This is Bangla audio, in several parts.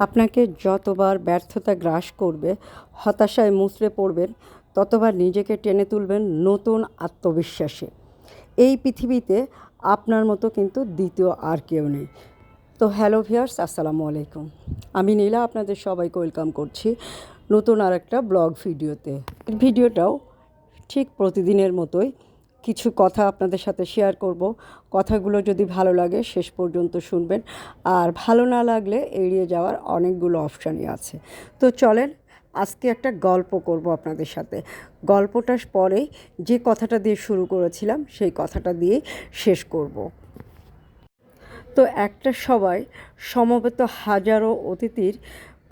আপনাকে যতবার ব্যর্থতা গ্রাস করবে, হতাশায় মুচড়ে পড়বেন, ততবার নিজেকে টেনে তুলবেন নতুন আত্মবিশ্বাসে। এই পৃথিবীতে আপনার মতো কিন্তু দ্বিতীয় আর কেউ নেই। তো হ্যালো ভিউয়ার্স, আসসালামু আলাইকুম। আমি নীলা আপনাদের সবাইকে ওয়েলকাম করছি নতুন আর একটা ব্লগ ভিডিওতে। ভিডিওটাও ঠিক প্রতিদিনের মতোই কিছু কথা আপনাদের সাথে শেয়ার করব। কথাগুলো যদি ভালো লাগে শেষ পর্যন্ত শুনবেন, আর ভালো না লাগলে এড়িয়ে যাওয়ার অনেকগুলো অপশানই আছে। তো চলেন আজকে একটা গল্প করব আপনাদের সাথে। গল্পটার পরেই যে কথাটা দিয়ে শুরু করেছিলাম সেই কথাটা দিয়েই শেষ করব। তো একটা সভায় সমবেত হাজারো অতিথির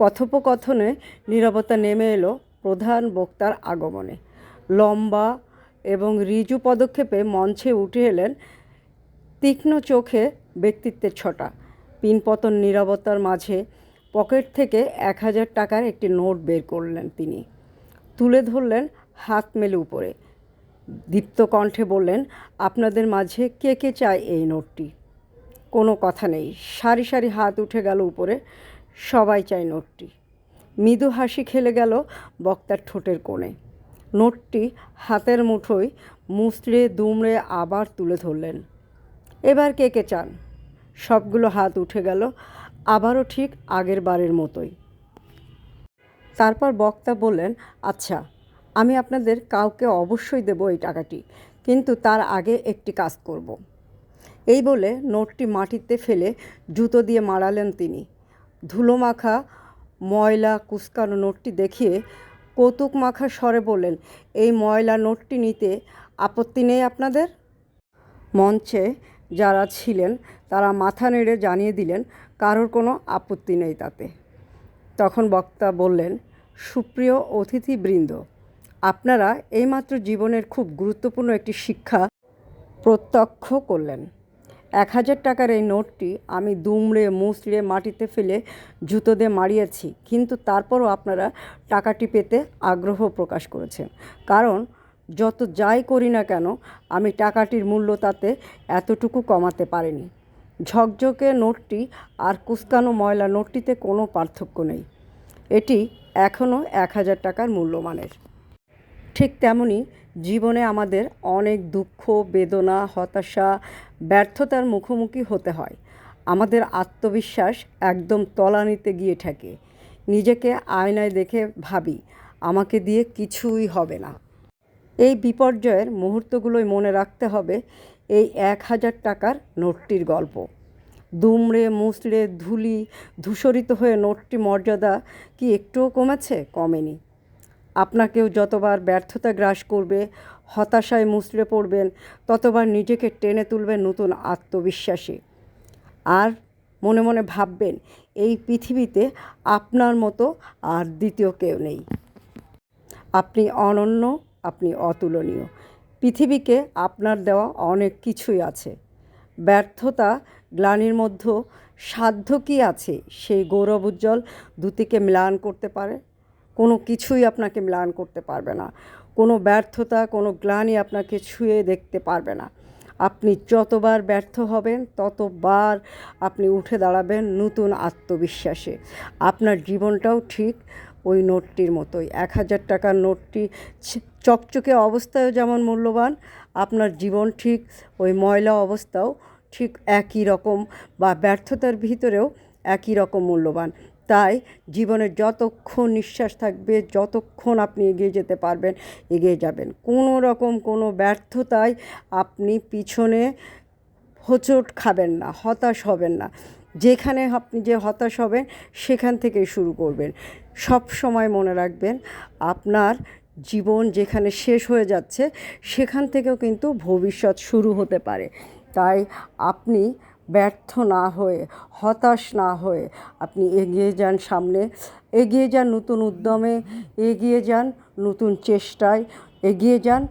কথোপকথনে নীরবতা নেমে এলো প্রধান বক্তার আগমনে। লম্বা এবং ঋজু পদক্ষেপে মঞ্চে উঠে এলেন তীক্ষ্ণ চোখে ব্যক্তিত্বের ছটা। পিনপতন নীরবতার মাঝে পকেট থেকে 1000 টাকার একটি নোট বের করলেন তিনি, তুলে ধরলেন হাত মেলে উপরে। দীপ্ত কণ্ঠে বললেন, আপনাদের মাঝে কে কে চায় এই নোটটি? কোনো কথা নেই, সারি সারি হাত উঠে গেল উপরে। সবাই চায় নোটটি। মৃদু হাসি খেলে গেল বক্তার ঠোঁটের কোণে। নোটটি হাতের মুঠোয় মুচড়ে দুমড়ে আবার তুলে ধরলেন। এবার কে কে চান? সবগুলো হাত উঠে গেল, আবারও ঠিক আগের বারের মতোই। তারপর বক্তা বললেন, আচ্ছা, আমি আপনাদের কাউকে অবশ্যই দেব এই টাকাটি, কিন্তু তার আগে একটি কাজ করব। এই বলে নোটটি মাটিতে ফেলে জুতো দিয়ে মারালেন তিনি। ধুলো মাখা ময়লা কুঁচকানো নোটটি দেখিয়ে কৌতুক মাখা স্বরে বললেন, এই ময়লা নোটটি নিতে আপত্তি নেই আপনাদের? মঞ্চে যারা ছিলেন তারা মাথা নেড়ে জানিয়ে দিলেন কারোর কোনো আপত্তি নেই তাতে। তখন বক্তা বললেন, সুপ্রিয় অতিথিবৃন্দ, আপনারা এইমাত্র জীবনের খুব গুরুত্বপূর্ণ একটি শিক্ষা প্রত্যক্ষ করলেন। 1000 টাকার এই নোটটি আমি দুমড়ে মুচড়ে মাটিতে ফেলে জুতো দিয়ে মারিয়েছি, কিন্তু তারপরও আপনারা টাকাটি পেতে আগ্রহ প্রকাশ করেছেন। কারণ যত যাই করি না কেন, আমি টাকাটির মূল্য তাতে এতটুকু কমাতে পারিনি। ঝকঝকে নোটটি আর কুঁচকানো ময়লা নোটটিতে কোনো পার্থক্য নেই। এটি এখনও 1000 টাকার মূল্যমানের। ঠিক তেমনি জীবনে আমাদের অনেক দুঃখ, বেদনা, হতাশা, ব্যর্থতার মুখোমুখি হতে হয়। আমাদের আত্মবিশ্বাস একদম তলানিতে গিয়ে ঠেকে। নিজেকে আয়নায় দেখে ভাবি, আমাকে দিয়ে কিছুই হবে না। এই বিপর্যয়ের মুহূর্তগুলোই মনে রাখতে হবে এই 1000 টাকার নোটটির গল্প। দুমড়ে মুচড়ে ধূসরিত হয়ে নোটটি মর্যাদা কি একটুও কমেছে? কমেনি। আপনাকেও যতবার ব্যর্থতা গ্রাস করবে, হতাশায় মুচড়ে পড়বেন, ততবার নিজেকে টেনে তুলবেন নতুন আত্মবিশ্বাসে। আর মনে মনে ভাববেন, এই পৃথিবীতে আপনার মতো আর দ্বিতীয় কেউ নেই। আপনি অনন্য, আপনি অতুলনীয়। পৃথিবীকে আপনার দেওয়া অনেক কিছুই আছে। ব্যর্থতা, গ্লানির মধ্যে সাধ্য কী আছে সেই গৌরব উজ্জ্বল দুটিকে ম্লান করতে পারে? কোনো কিছুই আপনাকে ম্লান করতে পারবে না। কোনো ব্যর্থতা, কোনো গ্লানি আপনাকে ছুঁয়ে দেখতে পারবে না। আপনি যতবার ব্যর্থ হবেন, ততবার আপনি উঠে দাঁড়াবেন নতুন আত্মবিশ্বাসে। আপনার জীবনটাও ঠিক ওই নোটটির মতোই। 1000 টাকার নোটটি চকচকে অবস্থায়ও যেমন মূল্যবান, আপনার জীবন ঠিক ওই ময়লা অবস্থাও ঠিক একই রকম, বা ব্যর্থতার ভিতরেও একই রকম মূল্যবান। তাই জীবনে যতক্ষণ নিঃশ্বাস থাকবে, যতক্ষণ আপনি এগিয়ে যেতে পারবেন, এগিয়ে যাবেন। কোনো রকম কোনো ব্যর্থতায় আপনি পিছনে হোঁচট খাবেন না, হতাশ হবেন না। যেখানে আপনি যে হতাশ হবেন সেখান থেকেই শুরু করবেন। সব সময় মনে রাখবেন, আপনার জীবন যেখানে শেষ হয়ে যাচ্ছে সেখান থেকেও কিন্তু ভবিষ্যৎ শুরু হতে পারে। তাই আপনি ব্যর্থ না হয়ে, হতাশ না হয়ে আপনি এগিয়ে যান সামনে, এগিয়ে যান নতুন উদ্যমে, এগিয়ে যান নতুন চেষ্টায়, এগিয়ে যান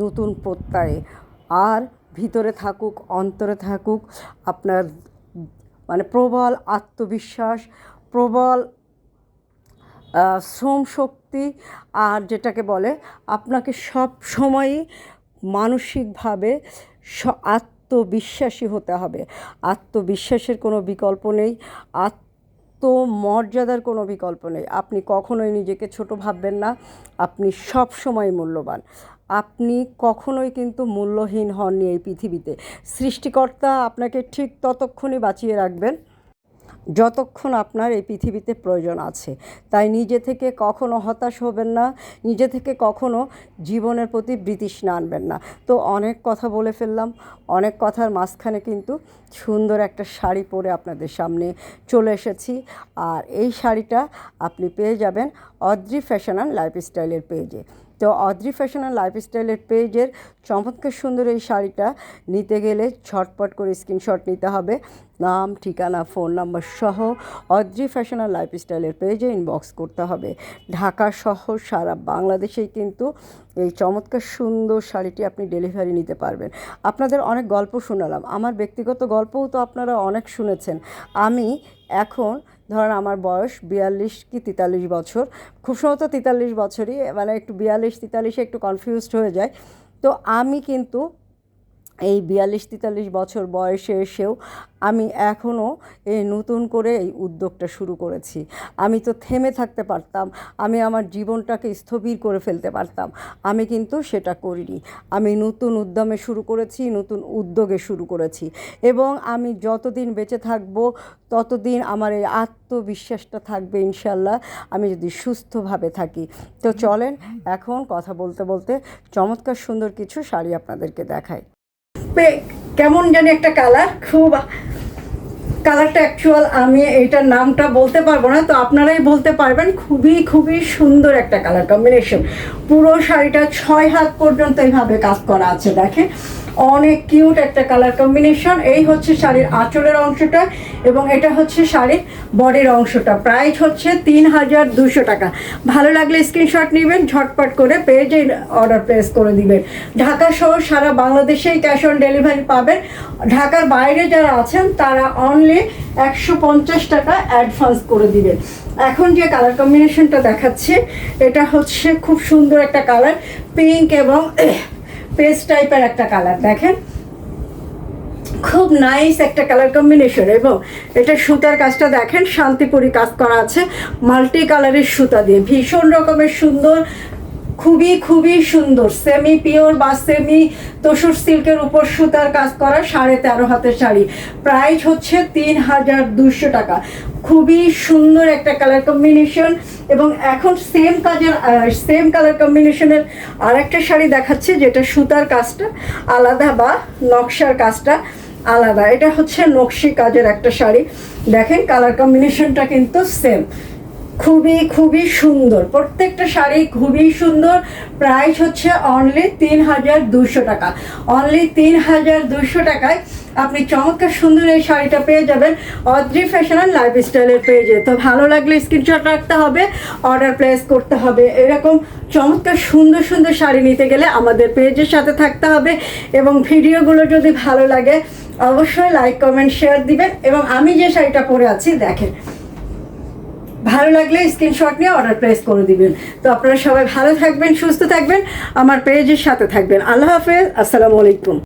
নতুন প্রত্যয়ে। আর ভিতরে থাকুক, অন্তরে থাকুক আপনার প্রবল আত্মবিশ্বাস, প্রবল শ্রম শক্তি, আর যেটাকে বলে আপনাকে সব সময়ই মানসিকভাবে আত্মবিশ্বাসী হতে হবে। আত্মবিশ্বাসের কোনো বিকল্প নেই। আত্মমর্যাদার কোনো বিকল্প নেই। আপনি কখনোই নিজেকে ছোট ভাববেন না, আপনি সব সময় মূল্যবান। আপনি কখনোই কিন্তু মূল্যহীন হননি এই পৃথিবীতে। সৃষ্টিকর্তা আপনাকে ঠিক ততক্ষণই বাঁচিয়ে রাখবেন যতক্ষণ আপনার এই পৃথিবীতে প্রয়োজন আছে। তাই নিজে থেকে কখনো হতাশ হবেন না, নিজে থেকে কখনো জীবনের প্রতি বিতৃষ্ণা আনবেন না। তো অনেক কথা বলে ফেললাম, অনেক কথার মাঝখানে কিন্তু সুন্দর একটা শাড়ি পরে আপনাদের সামনে চলে এসেছি। আর এই শাড়িটা আপনি পেয়ে যাবেন অদ্রি ফ্যাশন অ্যান্ড লাইফস্টাইলের পেজে। তো অদ্রি ফ্যাশন অ্যান্ড লাইফস্টাইলের পেজের চমৎকার সুন্দর এই শাড়িটা নিতে গেলে ঝটপট করে স্ক্রিনশট নিতে হবে, নাম, ঠিকানা, ফোন নাম্বার সহ অদ্রি ফ্যাশন অ্যান্ড লাইফস্টাইলের পেজে ইনবক্স করতে হবে। ঢাকা সহ সারা বাংলাদেশেই কিন্তু এই চমৎকার সুন্দর শাড়িটি আপনি ডেলিভারি নিতে পারবেন। আপনাদের অনেক গল্প শোনালাম, আমার ব্যক্তিগত গল্পও তো আপনারা অনেক শুনেছেন। আমি এখন ধরেন আমার বয়স 42 কি 43 বছর, খুব সম্ভবত 43 বছরই, মানে একটু 42-43 একটু কনফিউজড হয়ে যায়। তো আমি কিন্তু এই 42-43 বছর বয়সে এসেও আমি এখনও এই নতুন করে এই উদ্যোগটা শুরু করেছি। আমি তো থেমে থাকতে পারতাম, আমি আমার জীবনটাকে স্থবির করে ফেলতে পারতাম, আমি কিন্তু সেটা করিনি। আমি নতুন উদ্যমে শুরু করেছি, নতুন উদ্যোগে শুরু করেছি, এবং আমি যতদিন বেঁচে থাকব ততদিন আমার এই আত্মবিশ্বাসটা থাকবে ইনশাল্লাহ, আমি যদি সুস্থভাবে থাকি। তো চলেন এখন কথা বলতে বলতে চমৎকার সুন্দর কিছু শাড়ি আপনাদেরকে দেখাই। কেমন জানি একটা কালার, খুব কালারটা অ্যাকচুয়াল আমি এইটার নামটা বলতে পারবো না, তো আপনারাই বলতে পারবেন। খুবই খুবই সুন্দর একটা কালার কম্বিনেশন। পুরো শাড়িটা 6 হাত পর্যন্ত এইভাবে কাজ করা আছে, দেখেন অনেক কিউট একটা কালার কম্বিনেশন। এই হচ্ছে শাড়ির আঁচলের অংশটা এবং এটা হচ্ছে শাড়ির বডির অংশটা। প্রাইস হচ্ছে 3200 টাকা। ভালো লাগলে স্ক্রিনশট নেবেন, ঝটপট করে পেজে অর্ডার প্লেস করে দিবেন। ঢাকা সহ সারা বাংলাদেশেই ক্যাশ অন ডেলিভারি পাবেন। ঢাকার বাইরে যারা আছেন তারা অনলি 150 টাকা অ্যাডভান্স করে দিবেন। এখন যে কালার কম্বিনেশনটা দেখাচ্ছি এটা হচ্ছে খুব সুন্দর একটা কালার, পিঙ্ক এবং পেস্ট টাইপের একটা কালার। দেখেন খুব নাইস একটা কালার কম্বিনেশন, এবং এটা সুতার কাজটা দেখেন শান্তিপুরি কাজ করা আছে মাল্টি কালারের সুতা দিয়ে, ভীষণ রকমের সুন্দর, খুবই খুবই সুন্দর। সেমি পিওর বা সেমি তসর সিল্কের উপর সুতার কাজ করা 13.5 হাতের শাড়ি। প্রাইস হচ্ছে 3200 টাকা। খুবই সুন্দর একটা কালার কম্বিনেশন। এবং এখন সেম কালার কম্বিনেশনের আরেকটা শাড়ি দেখাচ্ছে যেটা সুতার কাজটা আলাদা বা নকশার কাজটা আলাদা। এটা হচ্ছে নকশি কাজের একটা শাড়ি। দেখেন কালার কম্বিনেশনটা কিন্তু সেম, খুবই খুবই সুন্দর, প্রত্যেকটা শাড়ি খুবই সুন্দর। প্রাইস হচ্ছে অনলি 3200 টাকা। অনলি 3200 টাকায় আপনি চমৎকার সুন্দর এই শাড়িটা পেয়ে যাবেন অদ্রি ফ্যাশন অ্যান্ড লাইফস্টাইলের পেজে। তো ভালো লাগলে স্ক্রিনশট রাখতে হবে, অর্ডার প্লেস করতে হবে। এরকম চমৎকার সুন্দর সুন্দর শাড়ি নিতে গেলে আমাদের পেজের সাথে থাকতে হবে, এবং ভিডিওগুলো যদি ভালো লাগে অবশ্যই লাইক, কমেন্ট, শেয়ার দিবেন। এবং আমি যে শাড়িটা পরে আছি দেখেন, ভালো লাগলে স্ক্রিনশট নিয়ে অর্ডার প্লেস করে দিবেন। তো আপনারা সবাই ভালো থাকবেন, সুস্থ থাকবেন, আমার পেজের সাথে থাকবেন। আল্লাহ হাফেজ, আসসালামু আলাইকুম।